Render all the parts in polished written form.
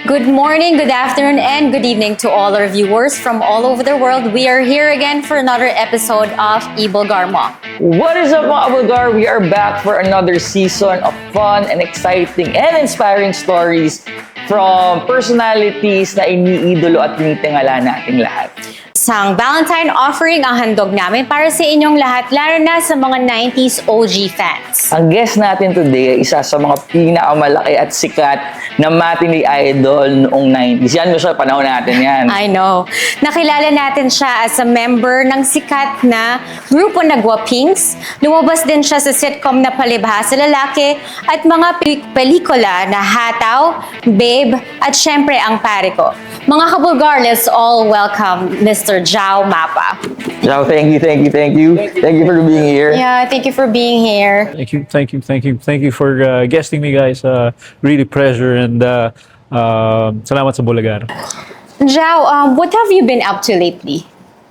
Good morning, good afternoon, and good evening to all our viewers from all over the world. We are here again for another episode of EBULGAR Mo. What is up mga ka-BULGAR? We are back for another season of fun and exciting and inspiring stories from personalities na iniidolo at tinitingala nating lahat. Isang Valentine offering ang handog namin para sa inyong lahat, lalo na sa mga 90s OG fans. Ang guest natin today ay isa sa mga pinakamalaki at sikat na matinee idol noong 90s. Yan mo siya, panahon natin yan. I know. Nakilala natin siya as a member ng sikat na grupo na Guwapings. Lumabas din siya sa sitcom na Palibhasa Lalaki at mga pelikula na Hataw, Babe, at syempre ang Pare Ko. Mga ka-BULGAR, let's all welcome Mr. Jao Mapa. Jao, thank you for being here. Yeah, thank you for being here. Thank you for guesting me, guys. Really pleasure and salamat sa Bulagar. Jao, what have you been up to lately?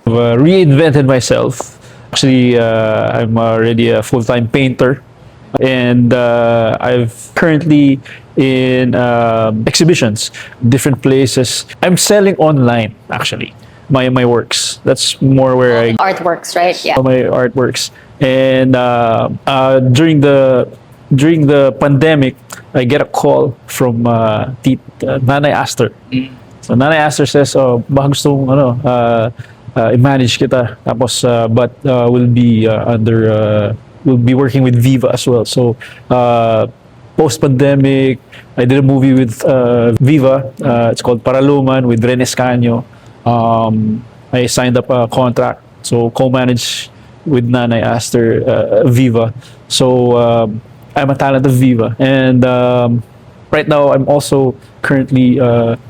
I've reinvented myself. Actually, I'm already a full-time painter, and I've currently in exhibitions, different places. I'm selling online, actually. My works. That's more where I Artworks, right? Yeah. my artworks. And during the pandemic, I get a call from Nanay Aster. So Nanay Aster says, "Oh, baka gusto mong i-manage kita. Tapos but we'll be we'll be working with Viva as well." So post-pandemic, I did a movie with Viva. It's called Paraluman with Rene Escanio. I signed up a contract, so co-manage with Nanay Aster Viva. So I'm a talent of Viva, and right now I'm also currently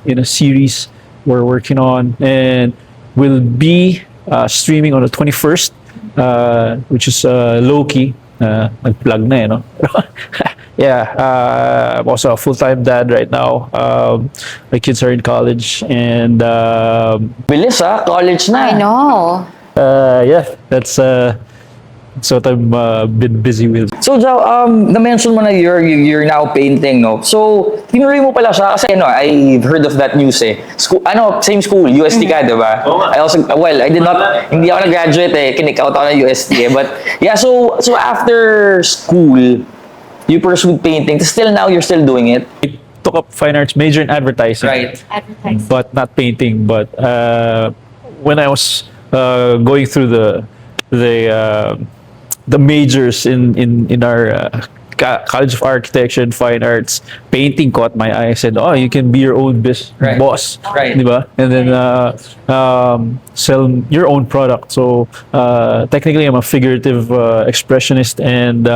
in a series we're working on, and will be streaming on the 21st, which is Loki. Nag-plug na no? Yeah, I'm also a full-time dad right now. My kids are in college, and Bilis college na. I know. yeah, that's what I've been busy with. So Jao, na-mention mo na you're now painting, no? So, tinuloy mo pala siya kasi I've heard of that news eh. School, same school, UST ka, di ba? I also, I did not, hindi ako nag-graduate eh, kinik-out ako ng UST eh. But yeah, so after school, you pursued painting. Still now, you're still doing it. I took up fine arts major in advertising. Right. Advertising. But not painting. But when I was going through the majors in our College of Architecture and Fine Arts, painting caught my eye. I said, "Oh, you can be your own boss, Right. Diba? And then sell your own product." So technically, I'm a figurative expressionist, and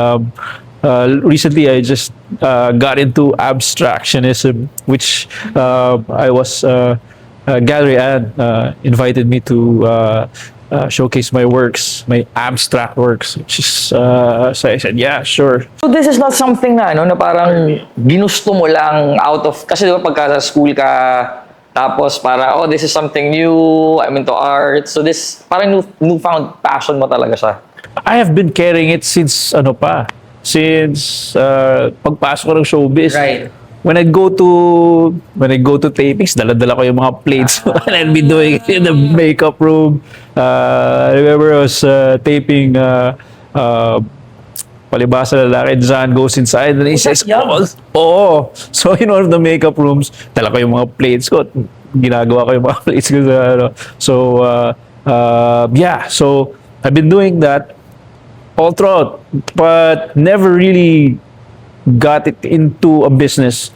recently I just got into abstractionism, which I was Gallery Ad invited me to showcase my works, my abstract works, which is so I said, yeah, sure. So this is not something na parang ginusto mo lang out of, kasi diba pagka sa school ka, tapos para, this is something new, I'm into art. So this, parang newfound passion mo talaga siya. I have been carrying it since since pagpasok ko ng showbiz. Right. When I go to tapings, dala-dala ko yung mga plates and I'll be doing it in the makeup room. I remember I was taping Palibhasa Lalaki, Zan goes inside and he says, "Oh." So in one of the makeup rooms, dala ko yung mga plates ko. Ginagawa ko yung mga plates ko. So yeah, so I've been doing that all throughout, but never really got it into a business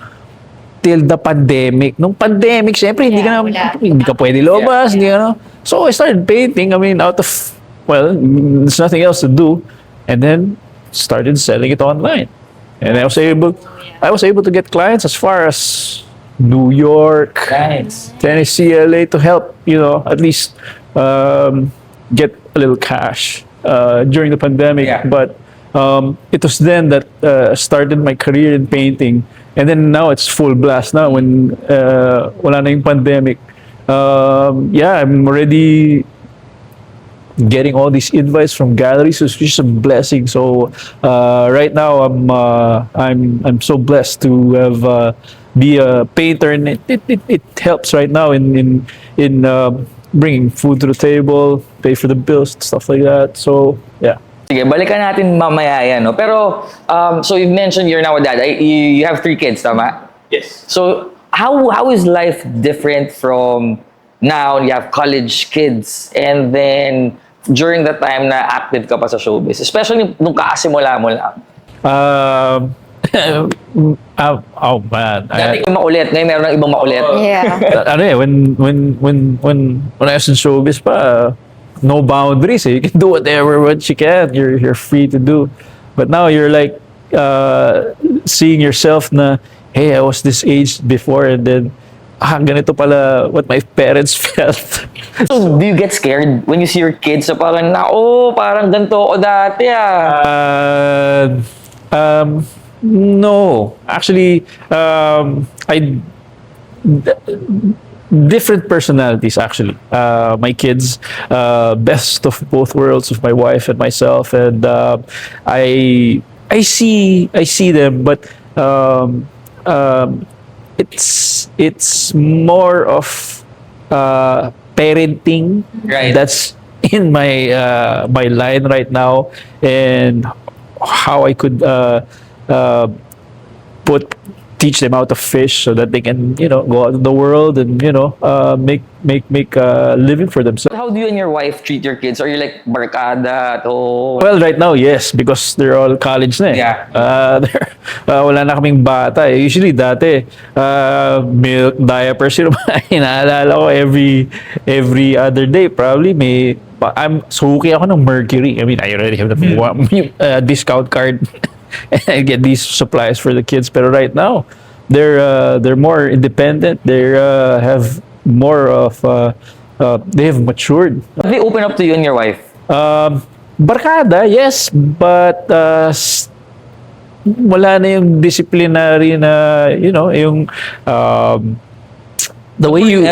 till the pandemic. Nung pandemic, syempre, hindi ka pwede lumabas, hindi ka. So I started painting. I mean, there's nothing else to do, and then started selling it online. And I was able to get clients as far as New York, Nice. Tennessee, LA, to help, at least get a little cash during the pandemic. Yeah. But it was then that started my career in painting, and then now it's full blast now when wala na yung pandemic. I'm already getting all these invites from galleries, which is a blessing. So right now I'm so blessed to have be a painter, and it helps right now in bringing food to the table, pay for the bills, stuff like that. So yeah. Sige, balikan natin mamaya yan, no? Pero, so you mentioned you're now a dad. You have 3 kids, tama? Yes. So, how is life different from now you have college kids and then during the time na active ka pa sa showbiz? Especially nung kakasimula mo lang. Oh man. Dati ka makulit, ngayon meron ng ibang makulit. Yeah. Ano eh, when I was in showbiz pa, no boundaries eh. You can do whatever what you can. You're free to do. But now you're like seeing yourself na, hey, I was this age before, and then ganito pala what my parents felt. So, do you get scared when you see your kids na parang, parang ganito ako dati No, actually, different personalities actually. My kids, best of both worlds of my wife and myself, and I see them, but it's more of parenting Right. that's in my line right now, and how I could teach them how to fish so that they can, go out in the world and, make a living for themselves. How do you and your wife treat your kids? Are you like barkada at home? Well, right now, yes, because they're all college na eh. Yeah. Wala na kaming bata eh. Usually, dati, milk, diapers, inaalala ko every other day. Probably suki ako ng Mercury. I mean, I already have the discount card. And get these supplies for the kids. Pero right now, they're more independent. They have more of they have matured. They open up to you and your wife? Barkada, yes, but wala na yung disciplinary na, yung the way you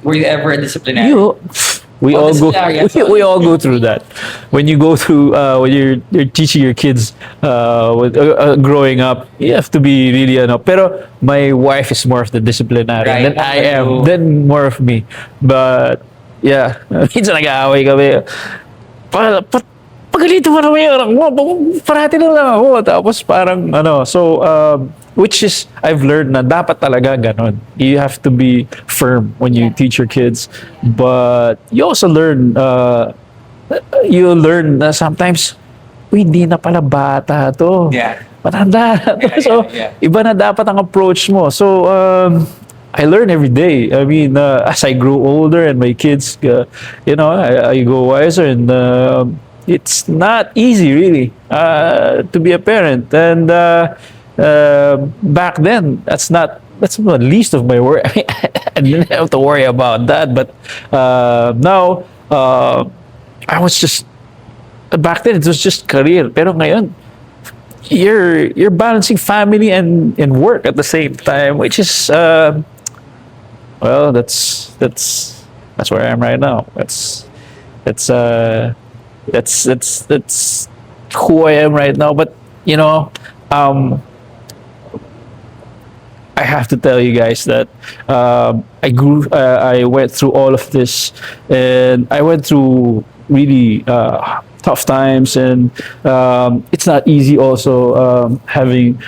Were you ever a disciplinary? we all go disciplinary, we all go through that when you go through when you're teaching your kids growing up. You have to be really pero my wife is more of the disciplinary Right. than I am, then more of me. But yeah, minsan nag-aaway kami, pagalito mo naman yung anak mo, parati na lang ako, tapos parang so which is, I've learned na dapat talaga ganon. You have to be firm when you teach your kids. But you also learn, na sometimes, hindi na pala bata to. Yeah. Matanda na to. So, iba na dapat ang approach mo. So, I learn every day. I mean, as I grow older and my kids, I go wiser, and it's not easy really to be a parent. And back then, that's the least of my worry. I mean, I didn't have to worry about that. But now, I was just, back then it was just career. Pero ngayon, you're balancing family and work at the same time, which is well, that's where I am right now. That's who I am right now. But I have to tell you guys that I went through all of this, and I went through really tough times, and it's not easy also having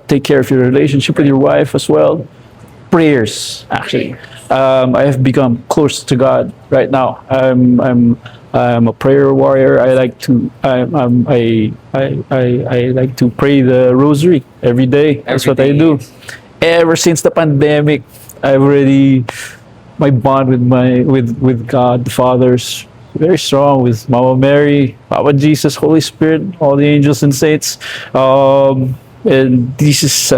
take care of your relationship with your wife as well. Prayers, actually. I have become close to God right now. I'm a prayer warrior. I like to I like to pray the rosary every day. That's what I do. Ever since the pandemic, my bond with God the Father's very strong, with Mama Mary, Papa Jesus, Holy Spirit, all the angels and saints. And this is,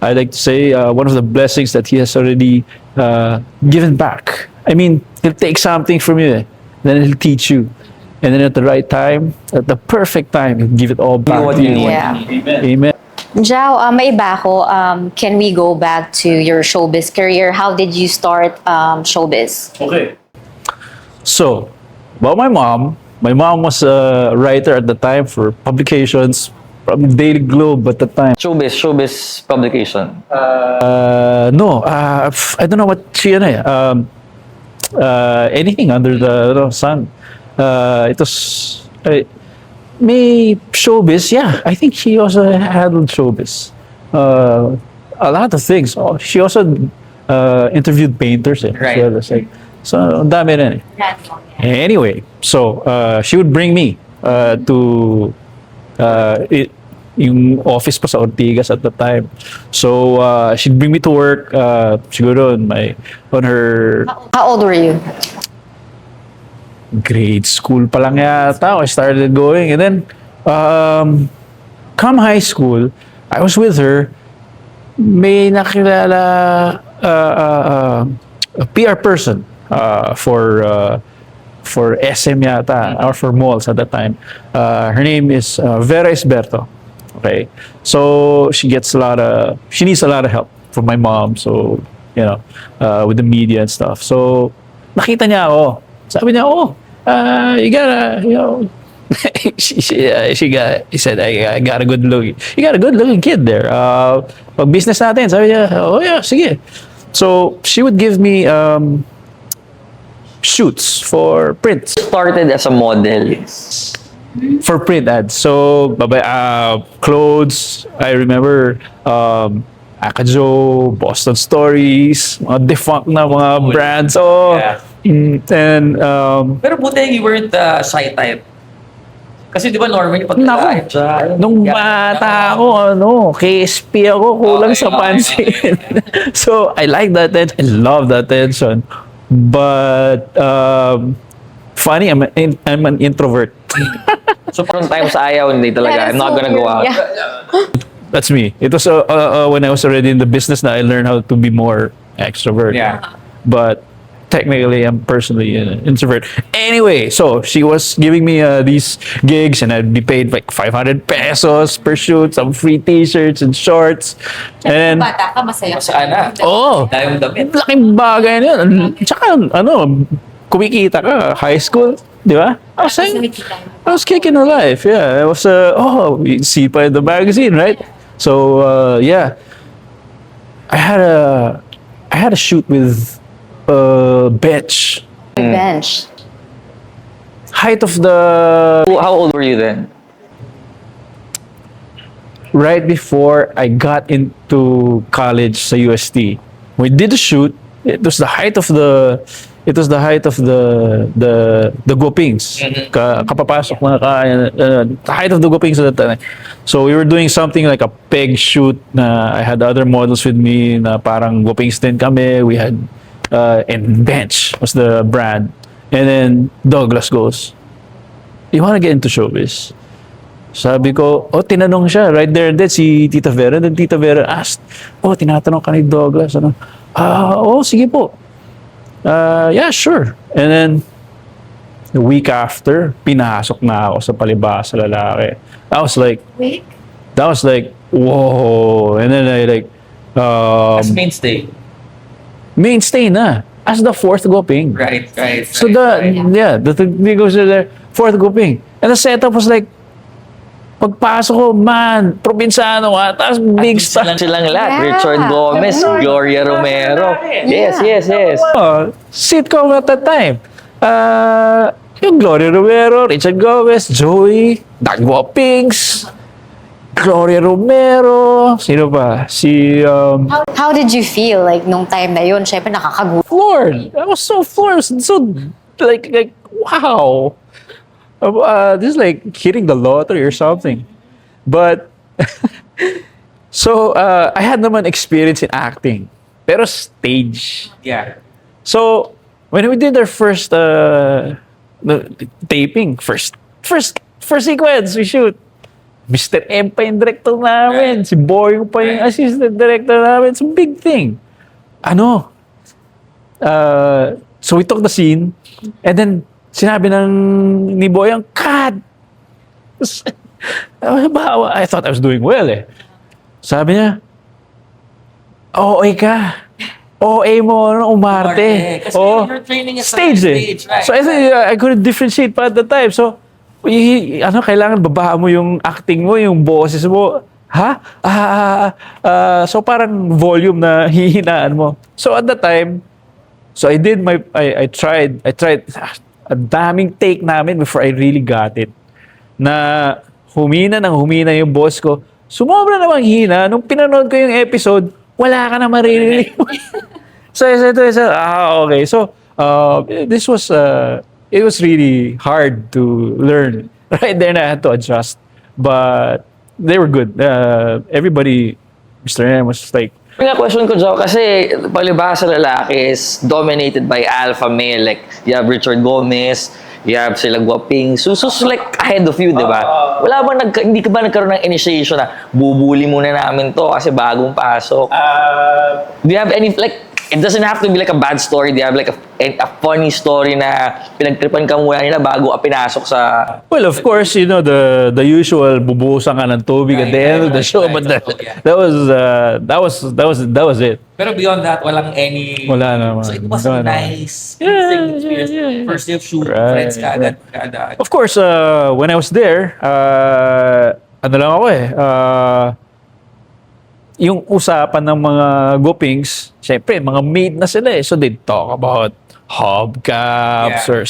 I like to say, one of the blessings that He has already given back. I mean, He'll take something from you, then He'll teach you. And then at the right time, at the perfect time, He'll give it all back to you. Yeah. Amen. Jao, may iba ako. Can we go back to your showbiz career? How did you start showbiz? Okay. So, about my mom was a writer at the time for publications, From Daily Globe at the time. Showbiz publication. No, I don't know what she anything under the sun. It was may showbiz. Yeah, I think she also handled showbiz. A lot of things. Oh, she also interviewed painters. Right. As well as, like, so ang dami rin. Anyway, so she would bring me to yung office pa sa Ortigas at the time. So she'd bring me to work. Siguro on her How old were you? grade school pa lang yata I started going, and then come high school, I was with her. May nakilala a PR person for SM yata or for malls at that time. Her name is Vera Esberto. Okay, so she needs a lot of help from my mom. So with the media and stuff. So nakita niya ako. Sabi niya, you gotta, he said, I got a good looking, you got a good looking kid there. Pag business natin, sabi niya, oh yeah, sige. So she would give me shoots for prints. Started as a model. For print ads. So, clothes, I remember, Akajo, Boston Stories, mga defunct na mga brands. Oh, Yeah. And, Pero buti you weren't shy type. Kasi di ba normally pag Naku, nung bata ako, KSP ako, kulang sa pansin. So, I like that attention. I love that attention. But, funny, I'm an introvert. So from times ayaw, hindi talaga. I'm not gonna go out. Yeah. That's me. It was when I was already in the business na I learned how to be more extrovert. Yeah. But technically, I'm personally an introvert. Anyway, so she was giving me these gigs, and I'd be paid like 500 pesos per shoot, some free t-shirts and shorts. And Bata ka, masaya ka. Saan na? oh, Dahil damit. laking bagay na yun. Tsaka, kumikita ka, high school, di ba? I was kicking her life, yeah. I was, you see pa in the magazine, right? So, yeah. I had a shoot with Bench. Bench. Height of the... How old were you then? Right before I got into college sa UST. We did the shoot. It was the height of the Gopings. Kapapasok na the height of the Gopings at that time. So we were doing something like a peg shoot na I had other models with me na parang Gopings din kami. We had and Bench was the brand. And then Douglas goes, "You wanna get into showbiz?" Sabi ko, tinanong siya right there and then si Tita Vera. Then Tita Vera asked, tinatanong ka ni Douglas. Sige po. Yeah, sure. And then, the week after, pinasok na ako sa palibhasa lalaki. That was like, whoa. And then As mainstay. mainstay na. As the fourth Goping. Right. So the goes there, fourth Goping. And the setup was like, pagpasok ko, man, probinsyano nga, tapos big star. Silang lahat. Yeah. Richard Gomez, Gloria Romero. Yes. Sitcom at that time. Yung Gloria Romero, Richard Gomez, Joey, Dagwa Pinks, Gloria Romero, sino ba? Si, How did you feel like nung time na yun? Siyempre nakakagulat. floored. I was so floored. So, like, wow. This is like hitting the lottery or something. But, so, I had naman experience in acting. Pero stage. Yeah. So, when we did our first taping, first sequence we shoot, Mr. M pa yung director namin, si Boy pa yung assistant director namin. It's a big thing. So we took the scene, and then sinabi ni Boyang, cut! I thought I was doing well eh. Sabi niya, OA ka. OA mo, umarte. Kasi you're training at stage eh. stage, right? So I couldn't differentiate pa at the time. So, kailangan babaan mo yung acting mo, yung boses mo. Ha? So parang volume na hihinaan mo. So at the time, so I tried, a daming take namin before I really got it. Na humina yung boss ko. Sumobra namang hina. Nung pinanood ko yung episode, wala ka na maririnig. So I said, okay. So, it was really hard to learn. Right there na I had to adjust. But they were good. Everybody, Mr. M was like, Yung question ko, Jao, kasi palibhasa lalaki is dominated by alpha male. Like, you have Richard Gomez, you have sila Guaping. So like ahead of you, di ba? Wala bang hindi ka ba nagkaroon ng initiation na bubuli muna namin to kasi bagong pasok? Do you have any, like, it doesn't have to be like a bad story. Do you have like a funny story na pinagtripan ka muna nila bago pinasok sa... well, of course, you know, the usual bubuhusan ka ng tubig at the end of the show, but that was it. Pero beyond that, walang any... Wala naman. So it was Wala naman. nice. Experience. First day of shoot, friends ka agad. Of course, when I was there, ano lang ako yung usapan ng mga gopings, syempre, mga maid na sila eh. So they talk about hubcaps or,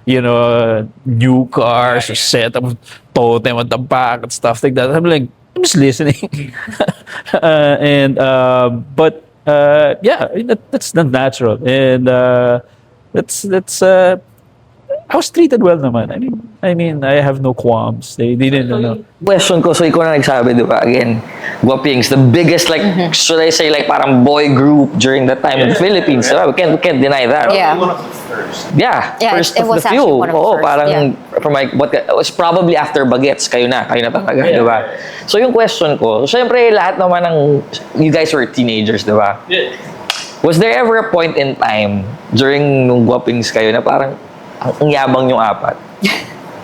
you know, new cars or setup of totem at the back and stuff like that. I'm like, I'm just listening. That's not natural. And I was treated well naman. I mean, I have no qualms. They didn't know. Question ko, so ikaw na nagsabi, di ba? Again, Guapings, the biggest, like, should I say, like, parang boy group during that time in the Philippines. Diba? We can't deny that. Yeah. One of the first. Yeah, Yeah, first it of was the actually few. one of the Oo, first, parang, yeah. from like, it was probably after Bagets, kayo na talaga, di ba? So yung question ko, syempre, lahat naman ng, you guys were teenagers, di ba? Yeah. Was there ever a point in time, during nung Guapings kayo, na parang, ang yabang yung apat?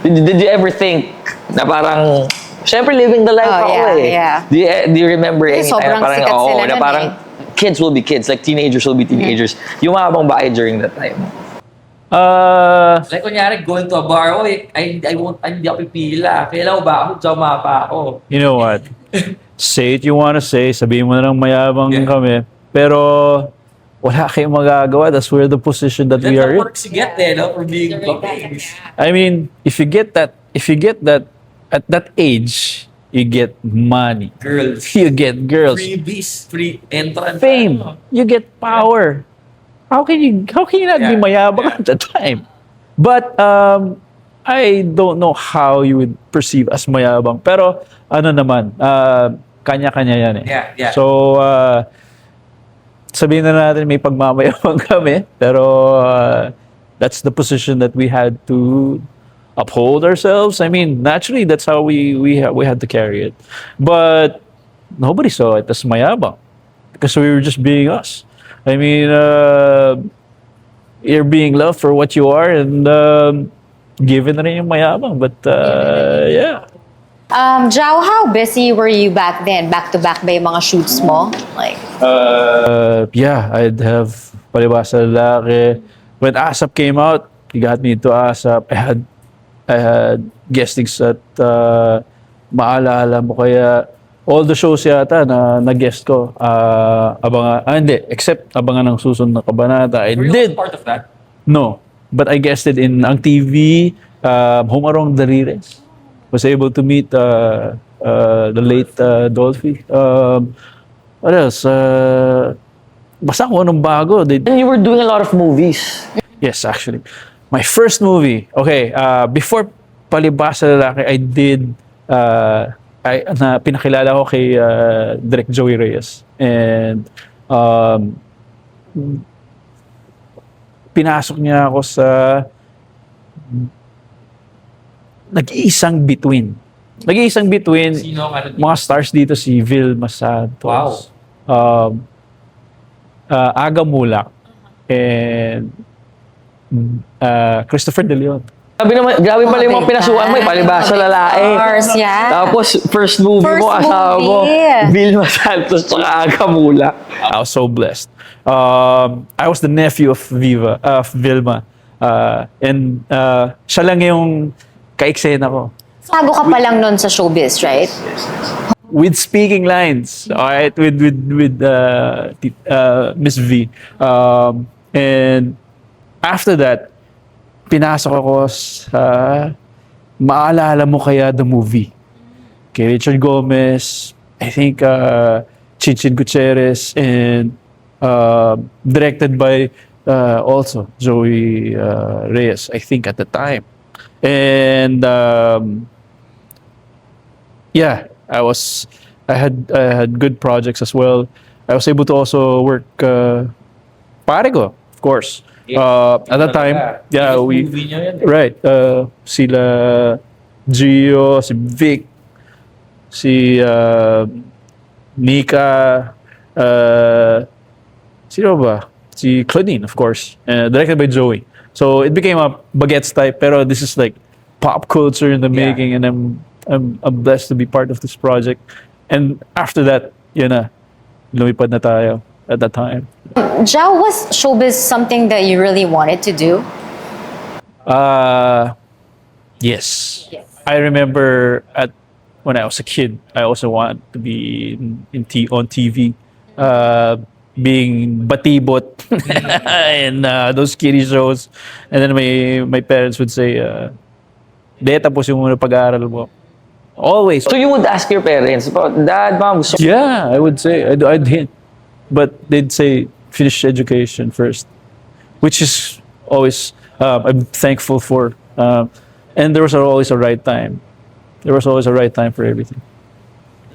Did you ever think na parang, syempre living the life Oh, ako yeah, eh. yeah. Do you remember any time Sobrang na parang, sikat sila na nun parang, kids will be kids, like teenagers will be teenagers. Yung yabang ba kayo during that time? Like, kunyari, going to a bar, hindi ako pipila. Kailan ba ako? Jao Mapa ako. You know what? Say it you wanna say. Sabihin mo na lang mayabang kami. Pero, wala kayong magagawa. That's where the position that we That's are the in. perks you get no? For being gopings. I mean, if you get that at that age, you get money. Girls. You get girls. Freebies. Free entrance. Fame. You get power. How can you not be mayabang at the time? But I don't know how you would perceive as mayabang. Pero ano naman, kanya-kanya yan eh. Yeah. So sabihin na natin may pagmamayabang kami, pero that's the position that we had to uphold ourselves. I mean, naturally that's how we had to carry it. But nobody saw it as mayabang because we were just being us. I mean, you're being loved for what you are and given na rin yung mayabang. But yeah. Jao, how busy were you back then? Back-to-back ba yung mga shoots mo? Like, Yeah, I'd have palibasa lalaki. When ASAP came out, he got me into ASAP. I had guestings at Maalala mo kaya all the shows yata na guest ko. Hindi, except abangan ng susunod na kabanata. I Were you did. also part of that? No, but I guested in ang TV, Home Arong Darires. Was able to meet the late Dolphy. What else? Basta kung anong bago. And you were doing a lot of movies. Yes, actually. My first movie. Okay, before Palibasa Lalaki, I did pinakilala ko kay Direk Joey Reyes. And pinasok niya ako sa Nag-iisang Bituin. Nag-iisang Bituin. Sino ang ano? Mga stars dito si Vilma Santos. Aga Mulak. And Christopher De Leon. Grabe pala yung mga pinasukan mo, palibasa lalaki. Of course, yeah. Tapos, first movie mo, First asawa mo, movie. Vilma Santos, tsaka Aga Mulak. I was so blessed. I was the nephew of Vilma. And siya lang yung ka-eksena ko. Bago ka pa lang nun sa showbiz, right? With speaking lines, alright, with Miss V. And after that, pinasok ako sa Maalala Mo Kaya the movie. Kay Richard Gomez, I think Chinchin Gutierrez, and directed by also Zoe Reyes, I think at the time. And yeah, I had good projects as well. I was able to also work pare ko, of course. At that time, yeah, Movie niyo yun. right, sila Gio, si Vic, si Nika, sino ba? Si Claudine, of course, directed by Joey. So it became a bagets type, pero this is like pop culture in the making, and I'm blessed to be part of this project. And after that, yun na, lumipad na tayo at that time. Jao, was showbiz something that you really wanted to do? Yes. I remember when I was a kid, I also wanted to be on TV, being batibot in those kiddie shows. And then my parents would say, "De, tapusin mo muna pag-aaral mo." Always. So you would ask your parents about, Dad, Mom, gusto Yeah, I would say I'd hint, but they'd say finish education first, which is always I'm thankful for. And there was always a right time. There was always a right time for everything.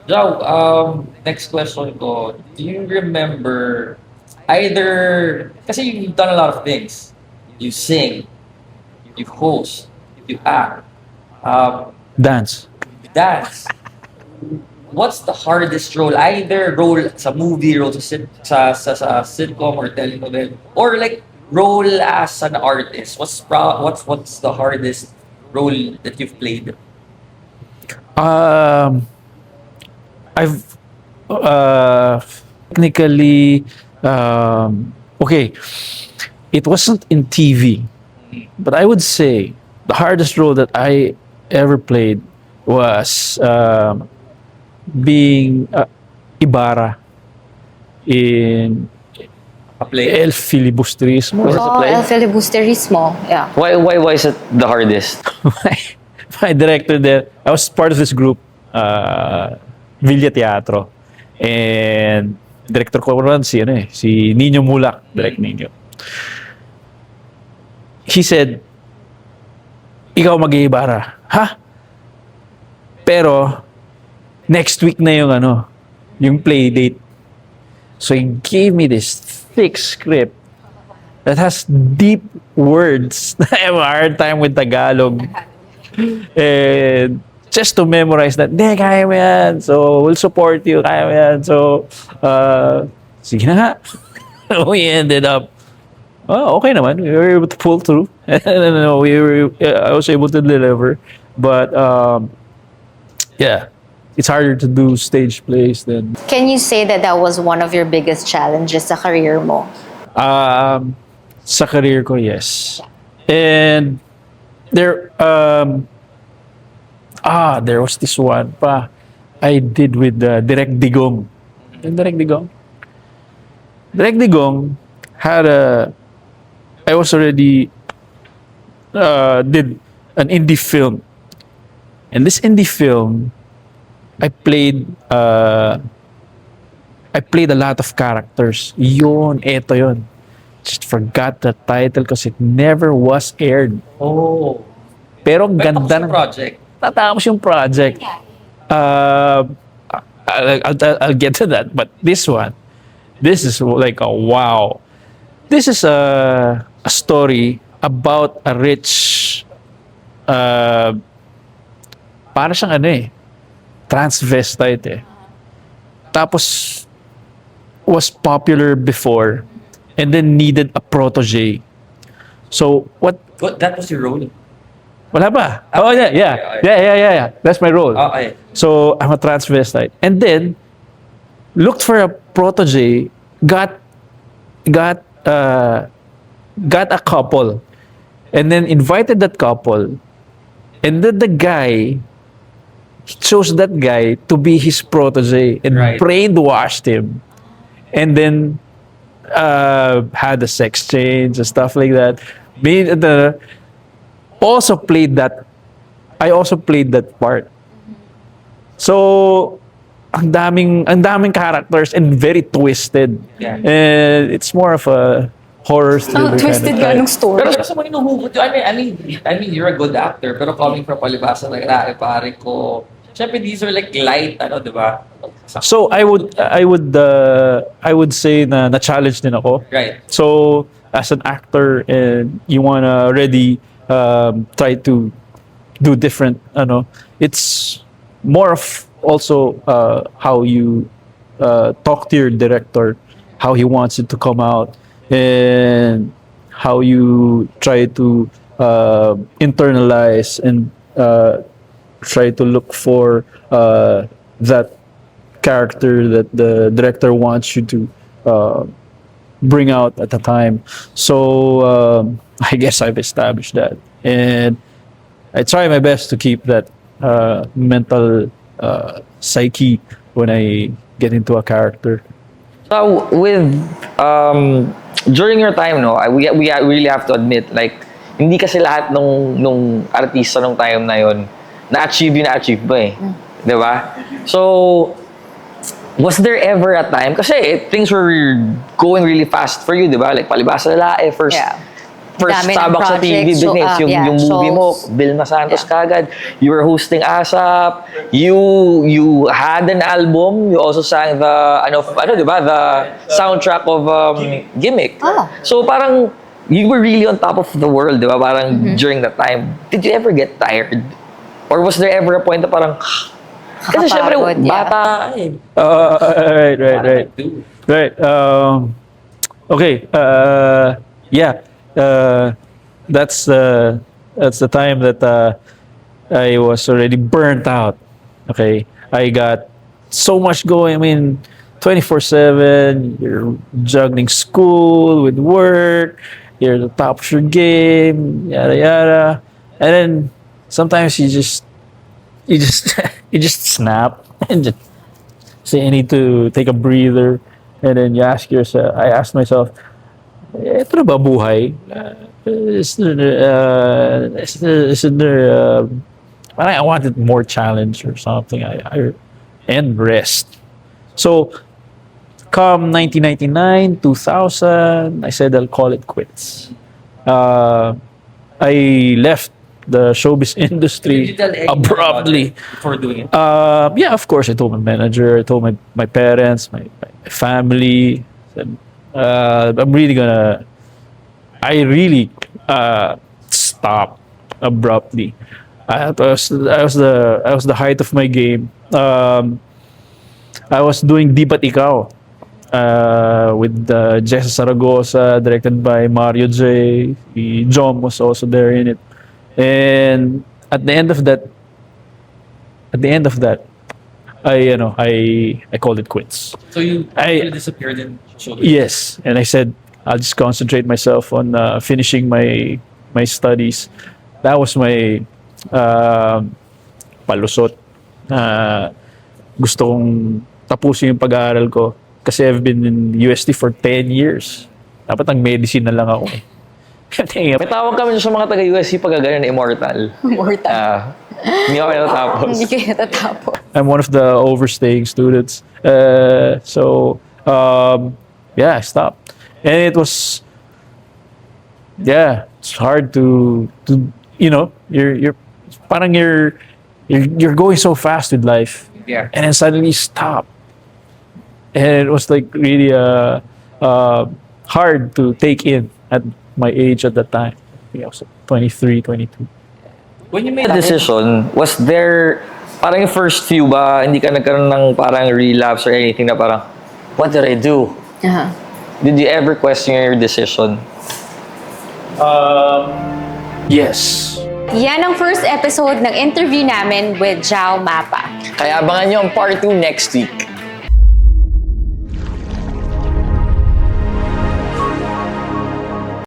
Jao, next question ko. Do you remember either, kasi you've done a lot of things. You sing, you host, you act, Dance. you dance. What's the hardest role? Either role sa movie, role sa sitcom or telenovela, or like role as an artist. What's the hardest role that you've played? I've technically okay. It wasn't in TV, but I would say the hardest role that I ever played was being Ibarra in A play? El Filibusterismo. Was it a Oh, play? El Filibusterismo. Yeah. Why is it the hardest? my director there, I was part of this group, Villa Teatro. And director ko ron si Nino Mulak, direct Nino. He said, ikaw mag-iibara. Ha? Pero, next week na yung play date. So he gave me this thick script that has deep words. I have a hard time with Tagalog. And just to memorize that, hindi, kaya mo yan. So, we'll support you, kaya mo yan. So, sige na nga. We ended up, okay naman. We were able to pull through. And I was able to deliver. But, yeah, it's harder to do stage plays than... Can you say that that was one of your biggest challenges sa career mo? Sa career ko, yes. And there was this one pa I did with Direk Digong. Direk Digong. Direk Digong had I was already did an indie film. And this indie film, I played a lot of characters. Eto yun. Just forgot the title because it never was aired. Oh. Pero ang Pero ganda tapos yung ng project. Tatapos yung project. I'll get to that. But this is like a wow. This is a story about a rich, para siyang transvestite Tapos, was popular before and then needed a protege. So, what? That was your role? Wala ba? Oh, yeah. That's my role. Okay. So, I'm a transvestite. And then, looked for a protege, got a couple, and then invited that couple, And then the guy chose that guy to be his protege and Right. brainwashed him. And then had a sex change and stuff like that. Also played that. I also played that part. So, ang daming characters and very twisted. Yeah. And it's more of a horror thriller Twisted kind ka of nung story. Pero sa mga hinuhugot yun, I mean, you're a good actor, pero coming from palibasa na pare ko, syempre these are like light, di ba? So I would say na challenge din ako. Right. So as an actor and you wanna already try to do different, it's more of also how you talk to your director, how he wants it to come out, and how you try to internalize and try to look for that character that the director wants you to bring out at the time. So I guess I've established that, and I try my best to keep that mental psyche when I get into a character. So with during your time, we really have to admit, like, hindi kasi lahat nung artista nung time na yon na-achieve ba eh. Di ba? So, was there ever a time, kasi things were going really fast for you, di ba? Like, palibasa lalae, first Dami ng tabak sa TV projects, business, yung movie mo, shows. Vilma Santos kagad. You were hosting ASAP. You had an album. You also sang the di ba? The soundtrack of Gimmick. Oh. So parang you were really on top of the world, di ba? Parang during that time. Did you ever get tired? Or was there ever a point na parang kasi syempre Nakakapagod, yeah. bata eh. Right. Right. Okay. Yeah. That's the time that I was already burnt out. Okay. I got so much going. I mean, 24/7. You're juggling school with work. You're the top of your game. Yada yada. And then sometimes you just you just snap and just say, I need to take a breather. And then you ask yourself, I asked myself, ito na ba buhay? Is there I wanted more challenge or something. And rest. So, come 1999, 2000, I said I'll call it quits. I left the showbiz industry Did you tell anyone abruptly. about it before doing it? Yeah, of course. I told my manager, I told my parents, my family. Said, I'm really gonna. I really stopped abruptly. I was the height of my game. I was doing Di Ba't Ikaw with Jessa Saragosa, directed by Mario J. Jom was also there in it. And at the end of that, I called it quits. So you I- disappeared in showbiz? Yes, and I said I'll just concentrate myself on finishing my studies. That was my palusot. Gusto kong tapusin yung pag-aaral ko kasi I've been in UST for 10 years. Dapat ang medicine na lang ako eh. May tawag kami sa mga taga-USC pag ganyan na immortal. Mortal. Hindi ako natapos. Hindi kayo natapos. I'm one of the overstaying students. So I stopped. And it was, it's hard to you're parang you're going so fast with life. Yeah. And then suddenly stop. And it was like really hard to take in at my age at that time. I think I was 23, 22. When you made The decision, was there, parang yung first few ba, hindi ka nagkaroon ng parang relapse or anything na parang, what did I do? Uh-huh. Did you ever question your decision? Yes. Yan ang first episode ng interview namin with Jao Mapa. Kaya abangan nyo ang part 2 next week.